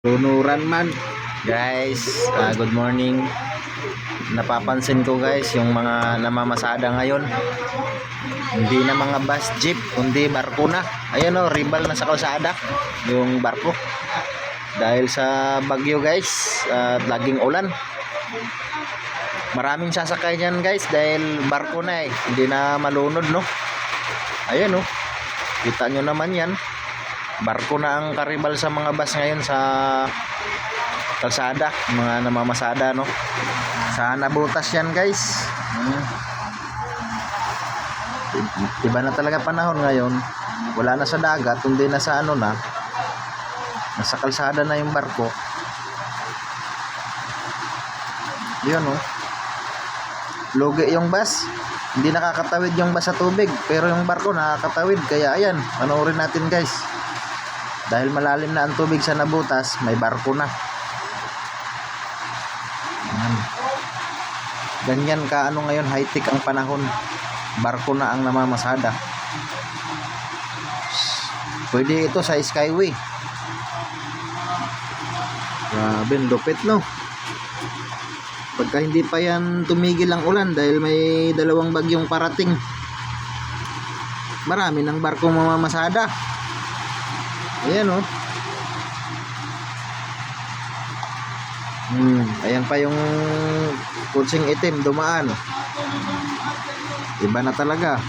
Lunuran man. Guys, good morning. Napapansin ko guys, yung mga namamasada ngayon, hindi na mga bus jeep, kundi barko na. Ayan o, ribal na sa kalsada yung barko. Dahil sa bagyo guys, at laging ulan. Maraming sasakay niyan guys dahil barko na hindi na malunod no. Ayan o, kita nyo naman yan. Barko na ang karibal sa mga bus ngayon sa kalsada, mga namamasada no. Sana butas yan guys. Iba na talaga panahon ngayon. Wala na sa dagat, kundi na sa ano na, nasa kalsada na yung barko. Yun no. Lugi yung bus, hindi nakakatawid yung bus sa tubig, pero yung barko nakakatawid. Kaya ayan, panoorin natin guys. Dahil malalim na ang tubig sa nabutas, may barko na. Ganyan ka ano ngayon, high-tech ang panahon. Barko na ang namamasada. Pwede ito sa Skyway. Grabe, lupit no. Pagka hindi pa yan tumigil ang ulan dahil may dalawang bagyong parating, marami ng barko mamamasada. Ayan o. Ayan pa yung kutsing itim dumaan. Iba na talaga.